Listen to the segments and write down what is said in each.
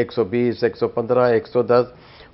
120, 115, 110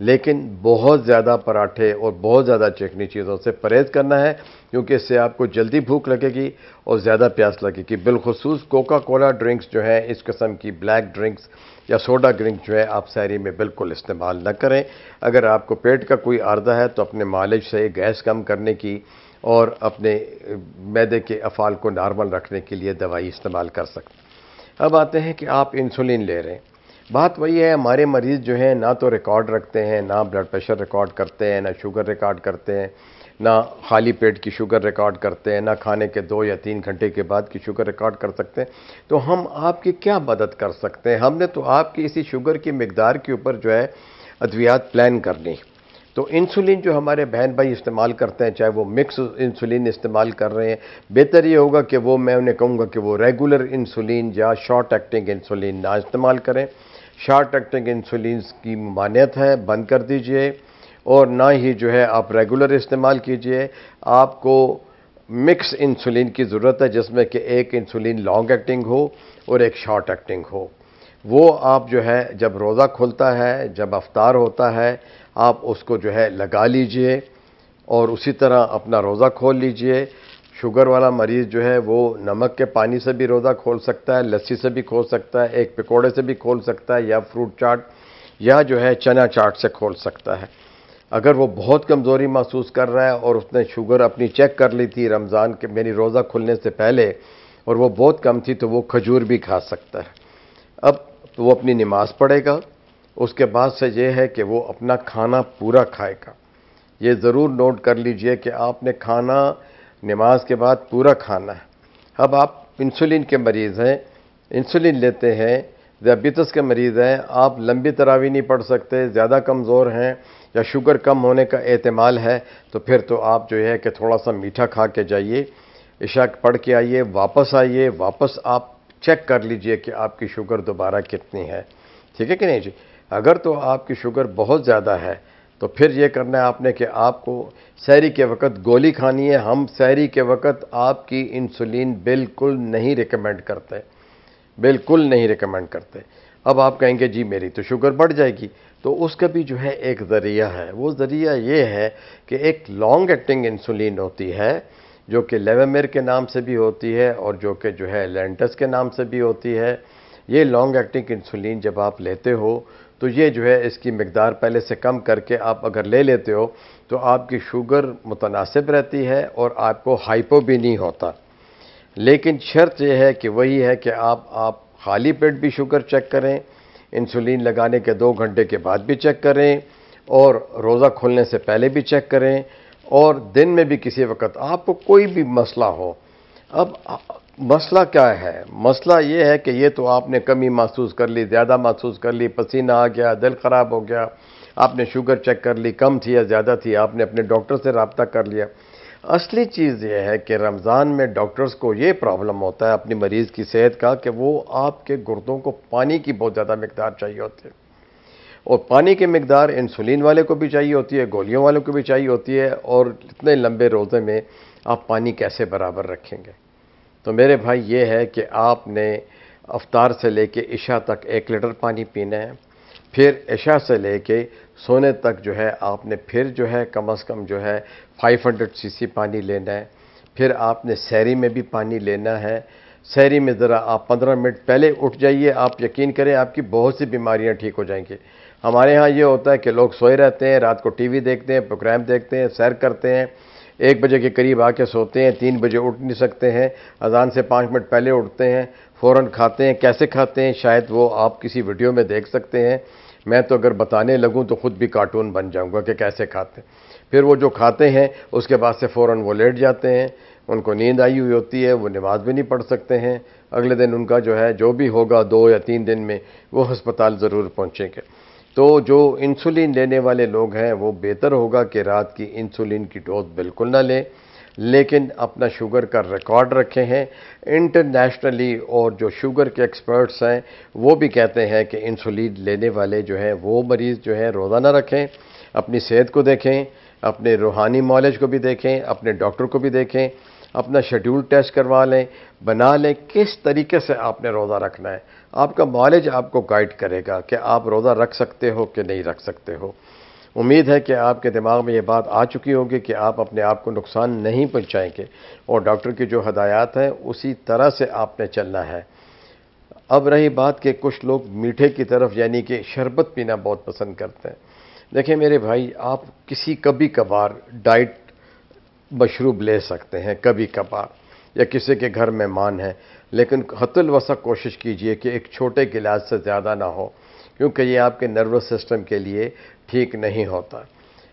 لیکن بہت زیادہ پراٹھے اور بہت زیادہ چکنی چیزوں سے پرہیز کرنا ہے، کیونکہ اس سے آپ کو جلدی بھوک لگے گی اور زیادہ پیاس لگے گی۔ بالخصوص کوکا کولا ڈرنکس جو ہے، اس قسم کی بلیک ڈرنکس یا سوڈا ڈرنک جو ہے آپ سحری میں بالکل استعمال نہ کریں۔ اگر آپ کو پیٹ کا کوئی عارضہ ہے تو اپنے معالج سے گیس کم کرنے کی اور اپنے معدے کے افعال کو نارمل رکھنے کے لیے دوائی استعمال کر سکتے ہیں۔ اب آتے ہیں کہ آپ انسولین لے رہے ہیں۔ بات وہی ہے، ہمارے مریض جو ہیں نہ تو ریکارڈ رکھتے ہیں، نہ بلڈ پریشر ریکارڈ کرتے ہیں، نہ شوگر ریکارڈ کرتے ہیں، نہ خالی پیٹ کی شوگر ریکارڈ کرتے ہیں، نہ کھانے کے 2 یا 3 گھنٹے کے بعد کی شوگر ریکارڈ کر سکتے ہیں۔ تو ہم آپ کی کیا مدد کر سکتے ہیں؟ ہم نے تو آپ کی اسی شوگر کی مقدار کے اوپر جو ہے ادویات پلان کرنی۔ تو انسولین جو ہمارے بہن بھائی استعمال کرتے ہیں، چاہے وہ مکس انسولین استعمال کر رہے ہیں، بہتر یہ ہوگا کہ وہ، میں انہیں کہوں گا کہ وہ ریگولر انسولین یا شارٹ ایکٹنگ انسولین نہ استعمال کریں۔ شارٹ ایکٹنگ انسولینز کی ممانعت ہے، بند کر دیجئے، اور نہ ہی جو ہے آپ ریگولر استعمال کیجئے۔ آپ کو مکس انسولین کی ضرورت ہے، جس میں کہ ایک انسولین لانگ ایکٹنگ ہو اور ایک شارٹ ایکٹنگ ہو۔ وہ آپ جو ہے جب روزہ کھلتا ہے، جب افطار ہوتا ہے، آپ اس کو جو ہے لگا لیجئے اور اسی طرح اپنا روزہ کھول لیجئے۔ شوگر والا مریض جو ہے وہ نمک کے پانی سے بھی روزہ کھول سکتا ہے، لسی سے بھی کھول سکتا ہے، ایک پکوڑے سے بھی کھول سکتا ہے، یا فروٹ چاٹ یا جو ہے چنا چاٹ سے کھول سکتا ہے۔ اگر وہ بہت کمزوری محسوس کر رہا ہے اور اس نے شوگر اپنی چیک کر لی تھی رمضان کے میری روزہ کھلنے سے پہلے اور وہ بہت کم تھی، تو وہ کھجور بھی کھا سکتا ہے۔ اب وہ اپنی نماز پڑھے گا، اس کے بعد سے یہ ہے کہ وہ اپنا کھانا پورا کھائے گا۔ یہ ضرور نوٹ کر لیجئے کہ آپ نے کھانا نماز کے بعد پورا کھانا ہے۔ اب آپ انسولین کے مریض ہیں، انسولین لیتے ہیں، ذیابیطس کے مریض ہیں، آپ لمبی تراویح نہیں پڑھ سکتے، زیادہ کمزور ہیں یا شوگر کم ہونے کا احتمال ہے، تو پھر تو آپ جو ہے کہ تھوڑا سا میٹھا کھا کے جائیے، عشاء پڑھ کے آئیے، واپس آئیے، واپس آپ چیک کر لیجئے کہ آپ کی شوگر دوبارہ کتنی ہے۔ ٹھیک ہے کہ نہیں جی؟ اگر تو آپ کی شوگر بہت زیادہ ہے تو پھر یہ کرنا ہے آپ نے کہ آپ کو سحری کے وقت گولی کھانی ہے۔ ہم سحری کے وقت آپ کی انسولین بالکل نہیں ریکمینڈ کرتے، بالکل نہیں ریکمینڈ کرتے۔ اب آپ کہیں گے جی میری تو شوگر بڑھ جائے گی، تو اس کا بھی جو ہے ایک ذریعہ ہے۔ وہ ذریعہ یہ ہے کہ ایک لانگ ایکٹنگ انسولین ہوتی ہے، جو کہ لیوامیر کے نام سے بھی ہوتی ہے اور جو ہے لینٹس کے نام سے بھی ہوتی ہے۔ یہ لانگ ایکٹنگ انسولین جب آپ لیتے ہو تو یہ جو ہے اس کی مقدار پہلے سے کم کر کے آپ اگر لے لیتے ہو تو آپ کی شوگر متناسب رہتی ہے اور آپ کو ہائپو بھی نہیں ہوتا۔ لیکن شرط یہ ہے کہ وہی ہے کہ آپ خالی پیٹ بھی شوگر چیک کریں، انسولین لگانے کے 2 گھنٹے کے بعد بھی چیک کریں، اور روزہ کھلنے سے پہلے بھی چیک کریں، اور دن میں بھی کسی وقت آپ کو کوئی بھی مسئلہ ہو۔ اب مسئلہ کیا ہے؟ مسئلہ یہ ہے کہ یہ تو آپ نے کمی محسوس کر لی، زیادہ محسوس کر لی، پسینہ آ گیا، دل خراب ہو گیا، آپ نے شوگر چیک کر لی، کم تھی یا زیادہ تھی، آپ نے اپنے ڈاکٹر سے رابطہ کر لیا۔ اصلی چیز یہ ہے کہ رمضان میں ڈاکٹرز کو یہ پرابلم ہوتا ہے اپنی مریض کی صحت کا کہ وہ آپ کے گردوں کو پانی کی بہت زیادہ مقدار چاہیے ہوتی ہے، اور پانی کی مقدار انسولین والے کو بھی چاہیے ہوتی ہے، گولیوں والوں کو بھی چاہیے ہوتی ہے، اور اتنے لمبے روزے میں آپ پانی کیسے برابر رکھیں گے؟ تو میرے بھائی یہ ہے کہ آپ نے افطار سے لے کے عشاء تک 1 لیٹر پانی پینا ہے، پھر عشاء سے لے کے سونے تک جو ہے آپ نے پھر جو ہے کم از کم جو ہے 500 سی سی پانی لینا ہے، پھر آپ نے سحری میں بھی پانی لینا ہے۔ سحری میں ذرا آپ 15 منٹ پہلے اٹھ جائیے، آپ یقین کریں آپ کی بہت سی بیماریاں ٹھیک ہو جائیں گی۔ ہمارے ہاں یہ ہوتا ہے کہ لوگ سوئے رہتے ہیں، رات کو ٹی وی دیکھتے ہیں، پروگرام دیکھتے ہیں، سیر کرتے ہیں، 1 بجے کے قریب آ کے سوتے ہیں، 3 بجے اٹھ نہیں سکتے ہیں، اذان سے 5 منٹ پہلے اٹھتے ہیں، فوراً کھاتے ہیں۔ کیسے کھاتے ہیں شاید وہ آپ کسی ویڈیو میں دیکھ سکتے ہیں، میں تو اگر بتانے لگوں تو خود بھی کارٹون بن جاؤں گا کہ کیسے کھاتے ہیں۔ پھر وہ جو کھاتے ہیں اس کے بعد سے فوراً وہ لیٹ جاتے ہیں، ان کو نیند آئی ہوئی ہوتی ہے، وہ نماز بھی نہیں پڑھ سکتے ہیں، اگلے دن ان کا جو ہے جو بھی ہوگا 2 یا 3 دن میں وہ ہسپتال ضرور پہنچیں گے۔ تو جو انسولین لینے والے لوگ ہیں وہ بہتر ہوگا کہ رات کی انسولین کی ڈوز بالکل نہ لیں، لیکن اپنا شوگر کا ریکارڈ رکھے ہیں انٹرنیشنلی، اور جو شوگر کے ایکسپرٹس ہیں وہ بھی کہتے ہیں کہ انسولین لینے والے جو ہیں وہ مریض جو ہیں روزہ نہ رکھیں، اپنی صحت کو دیکھیں، اپنے روحانی معالج کو بھی دیکھیں، اپنے ڈاکٹر کو بھی دیکھیں، اپنا شیڈول ٹیسٹ کروا لیں، بنا لیں کس طریقے سے آپ نے روزہ رکھنا ہے۔ آپ کا معالج آپ کو گائیڈ کرے گا کہ آپ روزہ رکھ سکتے ہو کہ نہیں رکھ سکتے ہو۔ امید ہے کہ آپ کے دماغ میں یہ بات آ چکی ہوگی کہ آپ اپنے آپ کو نقصان نہیں پہنچائیں گے اور ڈاکٹر کی جو ہدایات ہیں اسی طرح سے آپ نے چلنا ہے۔ اب رہی بات کہ کچھ لوگ میٹھے کی طرف یعنی کہ شربت پینا بہت پسند کرتے ہیں۔ دیکھیں میرے بھائی، آپ کبھی کبھار ڈائٹ مشروب لے سکتے ہیں، کبھی کبھار، یا کسی کے گھر مہمان ہیں، لیکن حد الوسع کوشش کیجئے کہ ایک چھوٹے گلاس سے زیادہ نہ ہو، کیونکہ یہ آپ کے نروس سسٹم کے لیے ٹھیک نہیں ہوتا۔